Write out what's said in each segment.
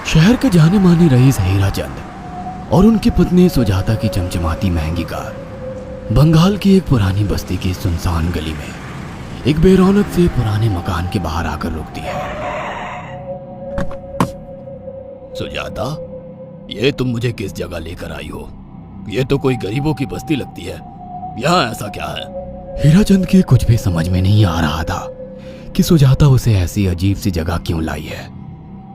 शहर के जाने माने रईस हीरा चंद और उनकी पत्नी सुजाता की चमचमाती महंगी कार बंगाल की एक पुरानी बस्ती की सुनसान गली में एक बेरौनक से पुराने मकान के बाहर आकर रुकती है। सुजाता, ये तुम मुझे किस जगह लेकर आई हो? ये तो कोई गरीबों की बस्ती लगती है, यहाँ ऐसा क्या है? हीरा चंद के कुछ भी समझ में नहीं आ रहा था कि सुजाता उसे ऐसी अजीब सी जगह क्यों लाई है,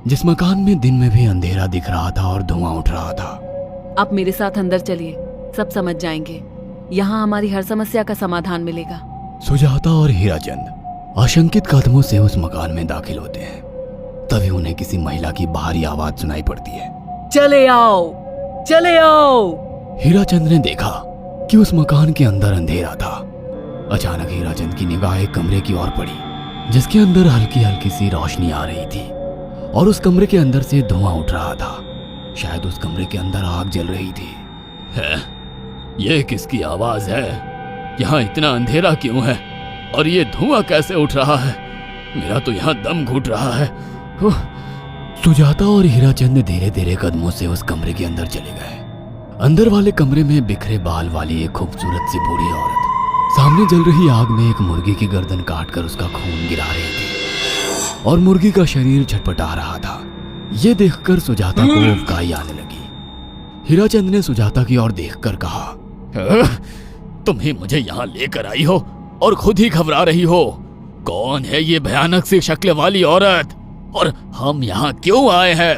जिस मकान में दिन में भी अंधेरा दिख रहा था और धुआं उठ रहा था। आप मेरे साथ अंदर चलिए, सब समझ जाएंगे। यहाँ हमारी हर समस्या का समाधान मिलेगा। सुजाता और हीरा चंद आशंकित कदमों से उस मकान में दाखिल होते हैं। तभी उन्हें किसी महिला की बाहरी आवाज सुनाई पड़ती है। चले आओ, चले आओ। हीरा चंद ने देखा कि उस मकान के अंदर अंधेरा था। अचानक हीरा चंद की निगाह एक कमरे की ओर पड़ी, जिसके अंदर हल्की हल्की सी रोशनी आ रही थी और उस कमरे के अंदर से धुआं उठ रहा था। शायद उस कमरे के अंदर आग जल रही थी। है? ये किसकी आवाज है? यहाँ इतना अंधेरा क्यों है और ये धुआं कैसे उठ रहा है? मेरा तो यहाँ दम घुट रहा है। सुजाता और हीरा चंद धीरे धीरे कदमों से उस कमरे के अंदर चले गए। अंदर वाले कमरे में बिखरे बाल वाली एक खूबसूरत सी बूढ़ी औरत सामने जल रही आग में एक मुर्गी की गर्दन काटकर उसका खून गिरा रही थी और मुर्गी का शरीर छटपटा रहा था। ये देखकर सुजाता को उबकाई आने लगी। हीरा चंद ने सुजाता की ओर देखकर कहा, तुम ही मुझे यहाँ लेकर आई हो और खुद ही घबरा रही हो। कौन है ये भयानक सी शक्ल वाली औरत और हम यहाँ क्यों आए हैं?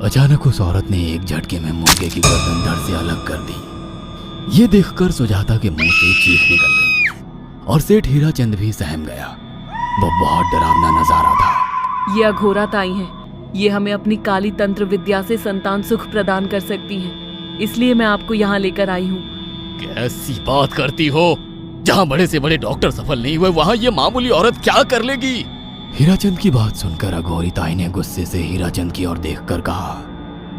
अचानक उस औरत ने एक झटके में मुर्गे की गर्दन धड़ से अलग कर दी। ये देखकर सुजाता के मुंह से चीख निकल गई और सेठ हीरा चंद भी सहम गया। वो बहुत डरावना नजारा था। ये अघोरा ताई हैं। ये हमें अपनी काली तंत्र विद्या से संतान सुख प्रदान कर सकती हैं। इसलिए मैं आपको यहाँ लेकर आई हूँ। कैसी बात करती हो? जहाँ बड़े से बड़े डॉक्टर सफल नहीं हुए, वहाँ ये मामूली औरत क्या कर लेगी? हीराचंद की बात सुनकर अघोरी ताई ने गुस्से से हीराचंद की ओर देखकर कहा,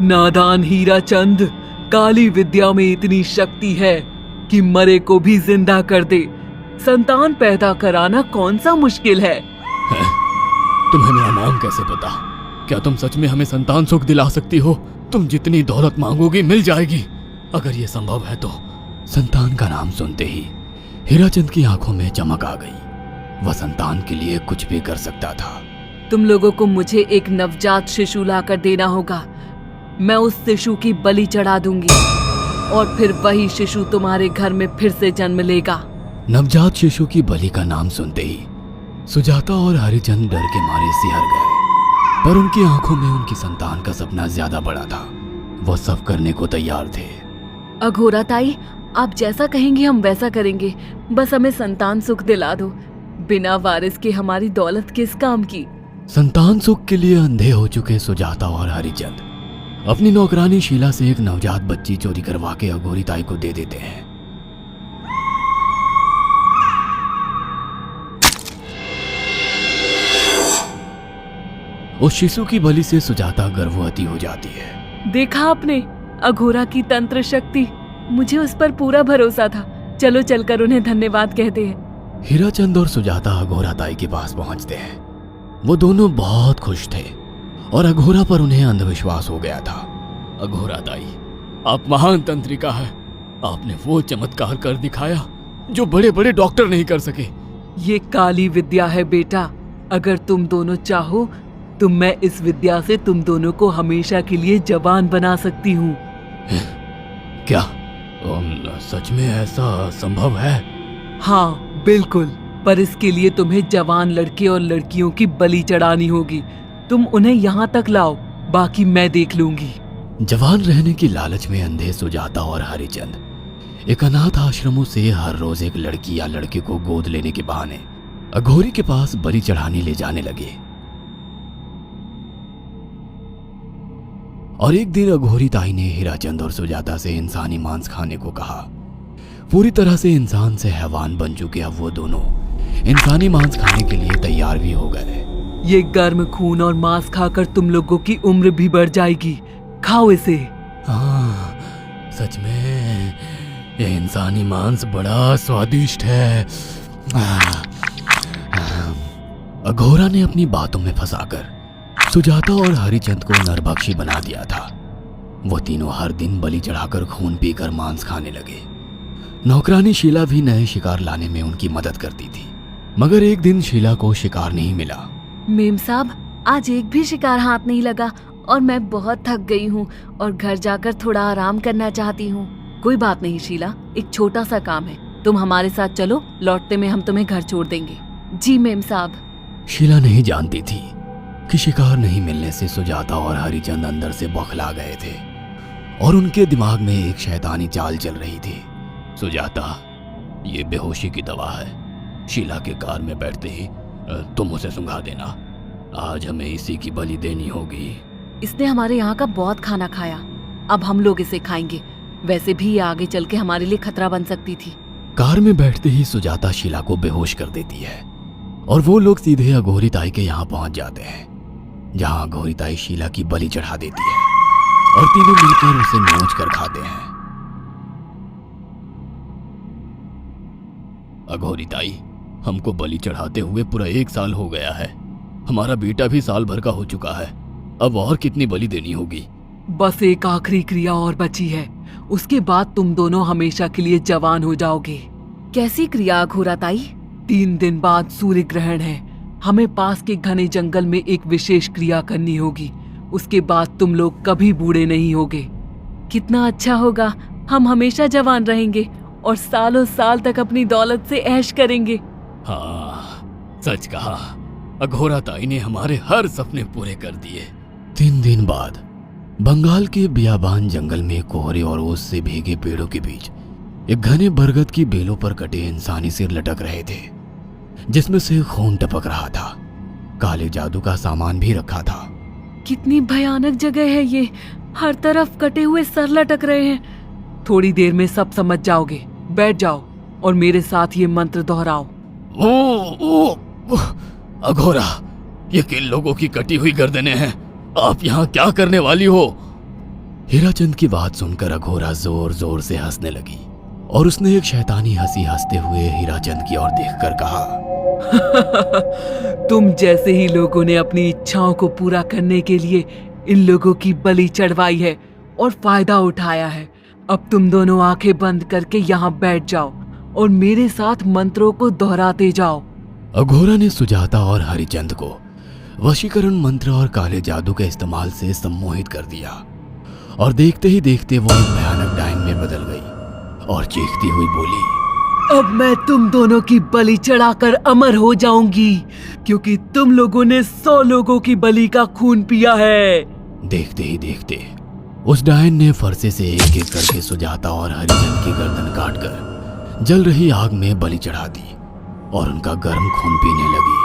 नादान हीराचंद, काली विद्या में इतनी शक्ति है कि मरे को भी जिंदा कर दे। संतान पैदा कराना कौन सा मुश्किल है? तुम्हें मेरा नाम कैसे पता? क्या तुम सच में हमें संतान सुख दिला सकती हो? तुम जितनी दौलत मांगोगी मिल जाएगी, अगर ये संभव है तो। संतान का नाम सुनते ही हीराचंद की आंखों में चमक आ गई। वह संतान के लिए कुछ भी कर सकता था। तुम लोगों को मुझे एक नवजात शिशु लाकर देना होगा। मैं उस शिशु की बलि चढ़ा दूंगी और फिर वही शिशु तुम्हारे घर में फिर से जन्म लेगा। नवजात शिशु की बलि का नाम सुनते ही सुजाता और हरिचंद डर के मारे सिहर गए, पर उनकी आंखों में उनकी संतान का सपना ज्यादा बड़ा था। वो सब करने को तैयार थे। अघोरा ताई, आप जैसा कहेंगे हम वैसा करेंगे। बस हमें संतान सुख दिला दो। बिना वारिस के हमारी दौलत किस काम की? संतान सुख के लिए अंधे हो चुके सुजाता और हरिचंद अपनी नौकरानी शीला से एक नवजात बच्ची चोरी करवा के अघोरी ताई को दे देते हैं। उस शिशु की बलि से सुजाता गर्भवती हो जाती है। देखा आपने अघोरा की तंत्र शक्ति? मुझे उस पर पूरा भरोसा था। चलो चलकर उन्हें धन्यवाद कहते हैं। हीराचंद और सुजाता अघोरा ताई के पास पहुंचते हैं। वो दोनों बहुत खुश थे और अघोरा पर उन्हें अंधविश्वास हो गया था। अघोरा ताई, आप महान तंत्रिका है। आपने वो चमत्कार कर दिखाया जो बड़े बड़े डॉक्टर नहीं कर सके। ये काली विद्या है बेटा। अगर तुम दोनों चाहो तो मैं इस विद्या से तुम दोनों को हमेशा के लिए जवान बना सकती हूँ। क्या सच में ऐसा संभव है? हाँ बिल्कुल, पर इसके लिए तुम्हें जवान लड़के और लड़कियों की बलि चढ़ानी होगी। तुम उन्हें यहाँ तक लाओ, बाकी मैं देख लूंगी। जवान रहने की लालच में अंधे सुजाता और हरिचंद एक अनाथ आश्रमों से हर रोज एक लड़की या लड़के को गोद लेने के बहाने अघोरी के पास बलि चढ़ाने ले जाने लगे। और एक दिन अघोरी ताई ने हीराचंद और सुजाता से इंसानी मांस खाने को कहा। पूरी तरह से इंसान से हैवान बन चुके अब वो दोनों इंसानी मांस खाने के लिए तैयार भी हो गए। ये गर्म खून और मांस खाकर तुम लोगों की उम्र भी बढ़ जाएगी। खाओ इसे। हाँ, सच में ये इंसानी मांस बड़ा स्वादिष्ट है। अघोरा ने अपनी बातों में फंसाकर सुजाता और हरिचंद को नरभक्षी बना दिया था। वो तीनों हर दिन बलि चढ़ाकर खून पीकर मांस खाने लगे। नौकरानी शीला भी नए शिकार लाने में उनकी मदद करती थी, मगर एक दिन शीला को शिकार नहीं मिला। मेम साहब, आज एक भी शिकार हाथ नहीं लगा और मैं बहुत थक गई हूँ और घर जाकर थोड़ा आराम करना चाहती हूँ। कोई बात नहीं शीला, एक छोटा सा काम है, तुम हमारे साथ चलो, लौटते में हम तुम्हें घर छोड़ देंगे। जी मेम साहब। शीला नहीं जानती थी कि शिकार नहीं मिलने से सुजाता और हरिचंद अंदर से बौखला गए थे और उनके दिमाग में एक शैतानी चाल चल रही थी। सुजाता, ये बेहोशी की दवा है। शीला के कार में बैठते ही तुम उसे सुंघा देना। आज हमें इसी की बलि देनी होगी। इसने हमारे यहाँ का बहुत खाना खाया, अब हम लोग इसे खाएंगे। वैसे भी ये आगे चल के हमारे लिए खतरा बन सकती थी। कार में बैठते ही सुजाता शीला को बेहोश कर देती है और वो लोग सीधे अघोरी ताई के यहाँ पहुंच जाते हैं, जहां अघोरी ताई शीला की बलि चढ़ा देती है और तीनों मिलकर उसे नोच कर खाते हैं। अघोरी ताई, हमको बलि चढ़ाते हुए पूरा 1 साल हो गया है। हमारा बेटा भी साल भर का हो चुका है। अब और कितनी बलि देनी होगी? बस एक आखिरी क्रिया और बची है, उसके बाद तुम दोनों हमेशा के लिए जवान हो जाओगे। कैसी क्रिया अघोरा ताई? 3 दिन बाद सूर्य ग्रहण है। हमें पास के घने जंगल में एक विशेष क्रिया करनी होगी। उसके बाद तुम लोग कभी बूढ़े नहीं होगे। कितना अच्छा होगा, हम हमेशा जवान रहेंगे और सालों साल तक अपनी दौलत से ऐश करेंगे। हाँ, सच कहा। अघोरा ताई ने हमारे हर सपने पूरे कर दिए। 3 दिन बाद बंगाल के बियाबान जंगल में कोहरे और ओस से भीगे पेड़ों के बीच एक घने बरगद की बेलों पर कटे इंसानी सिर लटक रहे थे, जिसमें से खून टपक रहा था। काले जादू का सामान भी रखा था। कितनी भयानक जगह है ये, हर तरफ कटे हुए सर लटक रहे हैं। थोड़ी देर में सब समझ जाओगे। बैठ जाओ और मेरे साथ ये मंत्र दोहराओ। ओ, अघोरा, ये किन लोगों की कटी हुई गर्दनें हैं? आप यहाँ क्या करने वाली हो? हीराचंद की बात सुनकर अघोरा जोर जोर से हंसने लगी और उसने एक शैतानी हंसी हंसते हुए हीराचंद की ओर देखकर कहा, तुम जैसे ही लोगों ने अपनी इच्छाओं को पूरा करने के लिए इन लोगों की बलि चढ़वाई है और फायदा उठाया है। अब तुम दोनों आंखें बंद करके यहाँ बैठ जाओ और मेरे साथ मंत्रों को दोहराते जाओ। अघोरा ने सुजाता और हरिचंद को वशीकरण मंत्र और काले जादू के इस्तेमाल से सम्मोहित कर दिया और देखते ही देखते वो एक भयानक डायन में बदल गई और चीखती हुई बोली, अब मैं तुम दोनों की बलि चढ़ाकर अमर हो जाऊंगी, क्योंकि तुम लोगों ने 100 लोगों की बलि का खून पिया है। देखते ही देखते उस डायन ने फरसे से एक एक करके सुजाता और हरिचंद की गर्दन काटकर जल रही आग में बलि चढ़ा दी और उनका गर्म खून पीने लगी।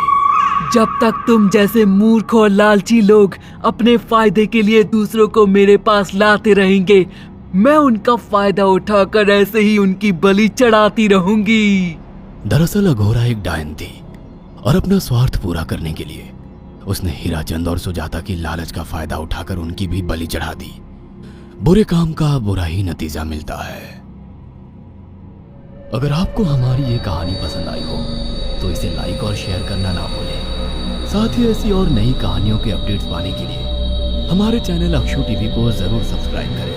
जब तक तुम जैसे मूर्ख और लालची लोग अपने फायदे के लिए दूसरों को मेरे पास लाते रहेंगे, मैं उनका फायदा उठाकर ऐसे ही उनकी बलि चढ़ाती रहूंगी। दरअसल अघोरा एक डायन थी और अपना स्वार्थ पूरा करने के लिए उसने हीराचंद और सुजाता की लालच का फायदा उठाकर उनकी भी बलि चढ़ा दी। बुरे काम का बुरा ही नतीजा मिलता है। अगर आपको हमारी ये कहानी पसंद आई हो तो इसे लाइक और शेयर करना ना भूलें। साथ ही ऐसी और नई कहानियों के अपडेट्स पाने के लिए हमारे चैनल अक्षु टीवी को जरूर सब्सक्राइब करें।